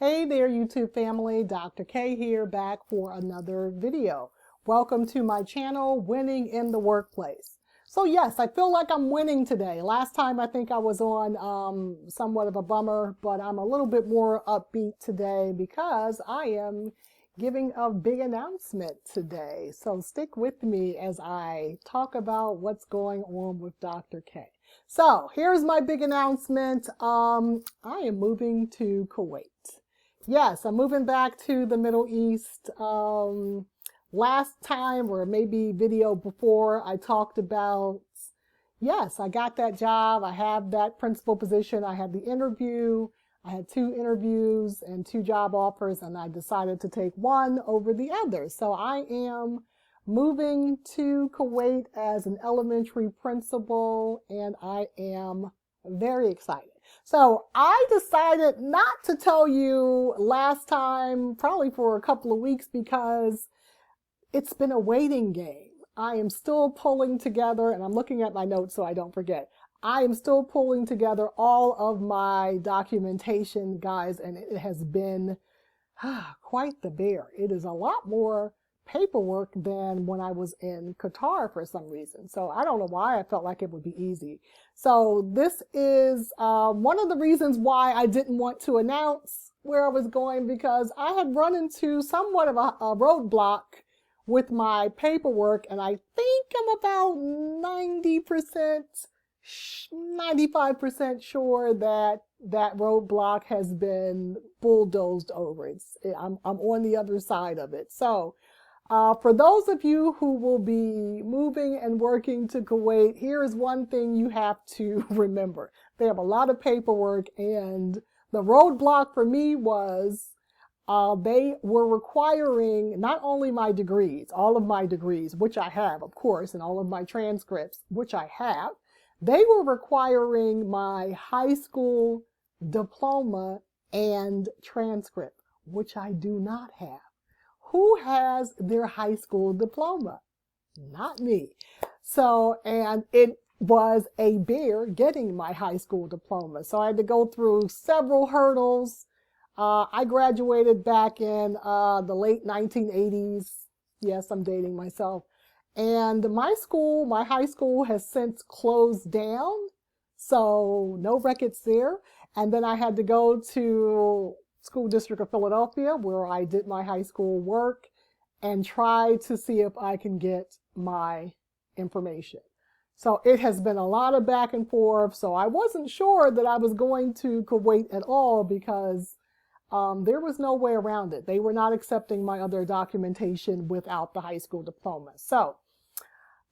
Hey there, YouTube family. Dr. K here, back for another video. Welcome to my channel, Winning in the Workplace. So yes, I feel like I'm winning today. Last time I think I was on somewhat of a bummer, but I'm a little bit more upbeat today because I am giving a big announcement today. So stick with me as I talk about what's going on with Dr. K. So here's my big announcement. I am moving to Kuwait. Yes, I'm moving back to the Middle East. Last time, or maybe video before, I talked about, yes, I got that job. I have that principal position. I had the interview. I had 2 interviews and 2 job offers, and I decided to take one over the other. So I am moving to Kuwait as an elementary principal, and I am very excited. So I decided not to tell you last time, probably for a couple of weeks, because it's been a waiting game. I am still pulling together, and I'm looking at my notes so I don't forget. I am still pulling together all of my documentation, guys, and it has been quite the bear. It is a lot more paperwork than when I was in Qatar for some reason. So I don't know why I felt like it would be easy. So this is one of the reasons why I didn't want to announce where I was going, because I had run into somewhat of a roadblock with my paperwork, and I think I'm about 90%, 95% sure that that roadblock has been bulldozed over. I'm on the other side of it. So for those of you who will be moving and working to Kuwait, here is one thing you have to remember. They have a lot of paperwork, and the roadblock for me was they were requiring not only my degrees, all of my degrees, which I have, of course, and all of my transcripts, which I have. They were requiring my high school diploma and transcript, which I do not have. Who has their high school diploma? Not me. So, and it was a bear getting my high school diploma. So I had to go through several hurdles. I graduated back in the late 1980s. Yes, I'm dating myself. And my high school has since closed down, so no records there. And then I had to go to School District of Philadelphia, where I did my high school work, and try to see if I can get my information. So it has been a lot of back and forth. So I wasn't sure that I was going to Kuwait at all, because there was no way around it. They were not accepting my other documentation without the high school diploma. So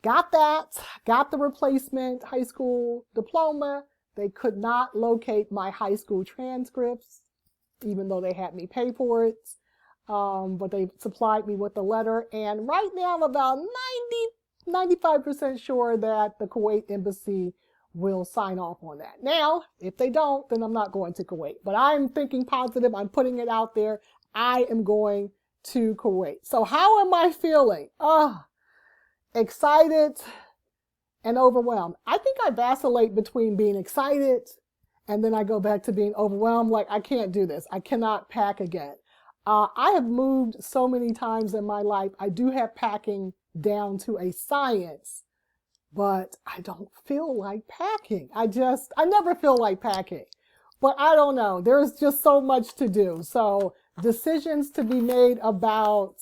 got that, got the replacement high school diploma. They could not locate my high school transcripts, even though they had me pay for it. But they supplied me with a letter. And right now I'm about 95% sure that the Kuwait embassy will sign off on that. Now, if they don't, then I'm not going to Kuwait. But I'm thinking positive. I'm putting it out there. I am going to Kuwait. So how am I feeling? Excited and overwhelmed. I think I vacillate between being excited and then I go back to being overwhelmed. Like, I can't do this. I cannot pack again. I have moved so many times in my life. I do have packing down to a science, but I don't feel like packing. I never feel like packing. But I don't know. There's just so much to do. So decisions to be made about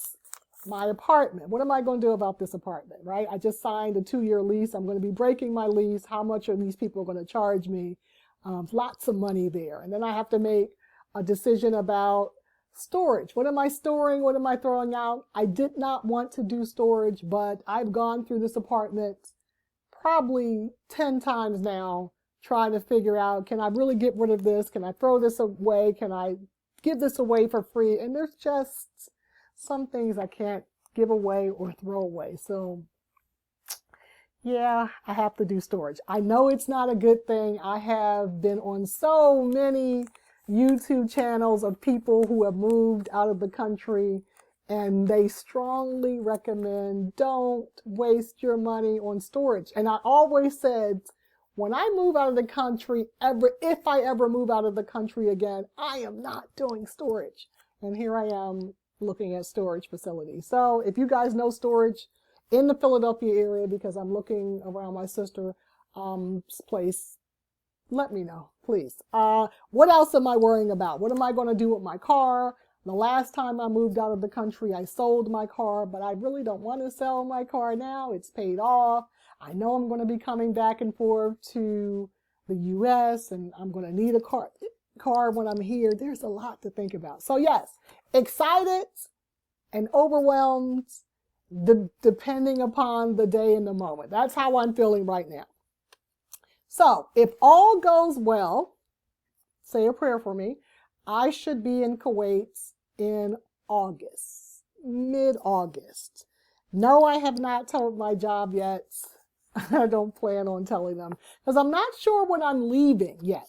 my apartment. What am I going to do about this apartment, right? I just signed a 2-year lease. I'm going to be breaking my lease. How much are these people going to charge me? Lots of money there. And then I have to make a decision about storage. What am I storing? What am I throwing out? I did not want to do storage, but I've gone through this apartment probably 10 times now, trying to figure out, can I really get rid of this? Can I throw this away? Can I give this away for free? And there's just some things I can't give away or throw away. So yeah, I have to do storage. I know it's not a good thing. I have been on so many YouTube channels of people who have moved out of the country, and they strongly recommend don't waste your money on storage. And I always said, when I move out of the country, if I ever move out of the country again, I am not doing storage. And here I am looking at storage facilities. So if you guys know storage in the Philadelphia area, because I'm looking around my sister's place, let me know, please. What else am I worrying about? What am I going to do with my car? The last time I moved out of the country, I sold my car, but I really don't want to sell my car now. It's paid off. I know I'm going to be coming back and forth to the U.S. and I'm going to need a car when I'm here. There's a lot to think about. So yes, excited and overwhelmed depending upon the day and the moment. That's how I'm feeling right now. So if all goes well, say a prayer for me, I should be in Kuwait in August, mid-August. No, I have not told my job yet. I don't plan on telling them because I'm not sure when I'm leaving yet.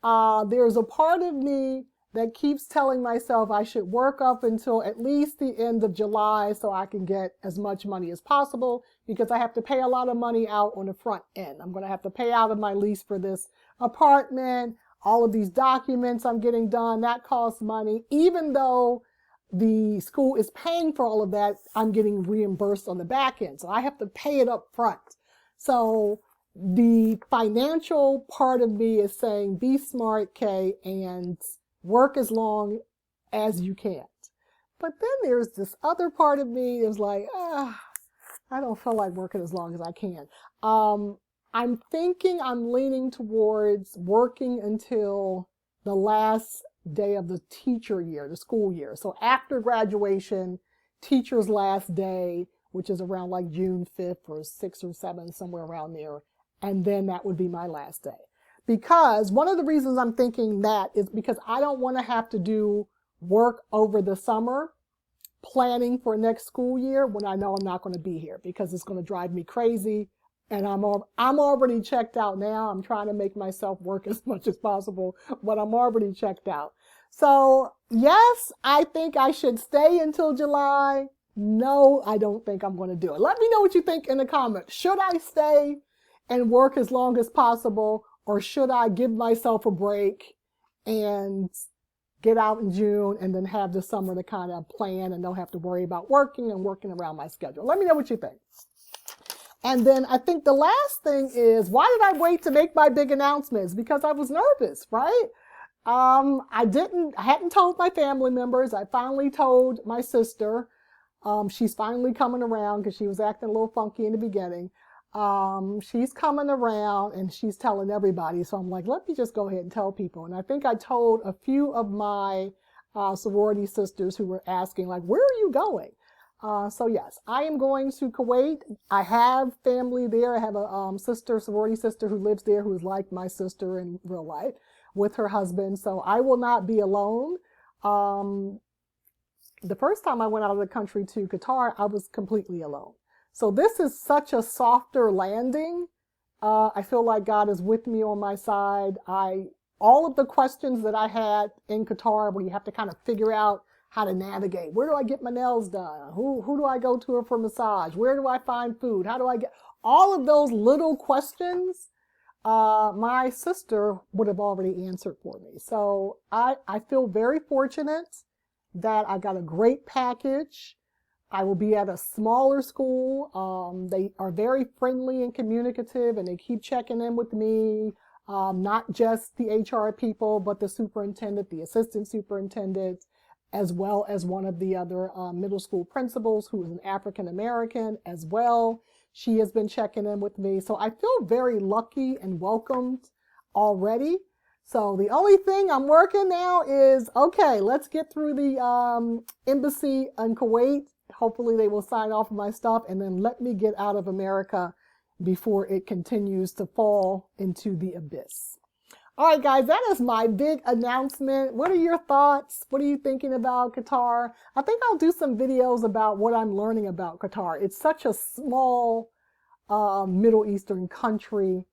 There's a part of me that keeps telling myself I should work up until at least the end of July so I can get as much money as possible because I have to pay a lot of money out on the front end. I'm going to have to pay out of my lease for this apartment. All of these documents I'm getting done, that costs money. Even though the school is paying for all of that, I'm getting reimbursed on the back end. So I have to pay it up front. So the financial part of me is saying, be smart, Kay, and work as long as you can. But then there's this other part of me that's like, I don't feel like working as long as I can. I'm thinking I'm leaning towards working until the last day of the teacher year, the school year. So after graduation, teacher's last day, which is around like June 5th or 6th or 7th, somewhere around there. And then that would be my last day. Because one of the reasons I'm thinking that is because I don't want to have to do work over the summer planning for next school year when I know I'm not going to be here because it's going to drive me crazy. And I'm already checked out now. I'm trying to make myself work as much as possible, but I'm already checked out. So yes, I think I should stay until July. No, I don't think I'm going to do it. Let me know what you think in the comments. Should I stay and work as long as possible, or should I give myself a break and get out in June and then have the summer to kind of plan and don't have to worry about working around my schedule? Let me know what you think. And then I think the last thing is, why did I wait to make my big announcements? Because I was nervous, right? I hadn't told my family members. I finally told my sister. She's finally coming around because she was acting a little funky in the beginning. She's coming around and she's telling everybody. So I'm like, let me just go ahead and tell people. And I think I told a few of my sorority sisters who were asking, like, where are you going? So yes, I am going to Kuwait. I have family there. I have a sorority sister who lives there who is like my sister in real life with her husband. So I will not be alone. The first time I went out of the country to Qatar, I was completely alone. So this is such a softer landing. I feel like God is with me on my side. All of the questions that I had in Qatar, where you have to kind of figure out how to navigate. Where do I get my nails done? Who do I go to for massage? Where do I find food? How do I get all of those little questions? My sister would have already answered for me. So I feel very fortunate that I got a great package. I will be at a smaller school. They are very friendly and communicative, and they keep checking in with me. Not just the HR people, but the superintendent, the assistant superintendent, as well as one of the other middle school principals who is an African American as well. She has been checking in with me. So I feel very lucky and welcomed already. So the only thing I'm working now is, okay, let's get through the embassy in Kuwait. Hopefully they will sign off on my stuff and then let me get out of America before it continues to fall into the abyss. All right, guys, that is my big announcement. What are your thoughts? What are you thinking about Qatar? I think I'll do some videos about what I'm learning about Qatar. It's such a small Middle Eastern country.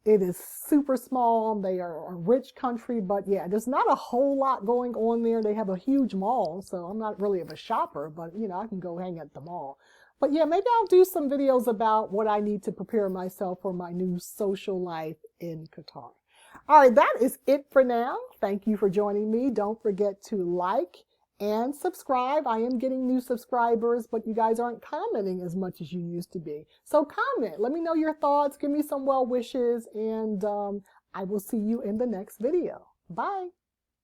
It is super small. They are a rich country, but yeah, there's not a whole lot going on there. They have a huge mall, so I'm not really of a shopper, but you know, I can go hang at the mall. But yeah, maybe I'll do some videos about what I need to prepare myself for my new social life in Qatar. All right, that is it for now. Thank you for joining me. Don't forget to like and subscribe. I am getting new subscribers, but you guys aren't commenting as much as you used to be. So comment. Let me know your thoughts. Give me some well wishes, and I will see you in the next video. Bye.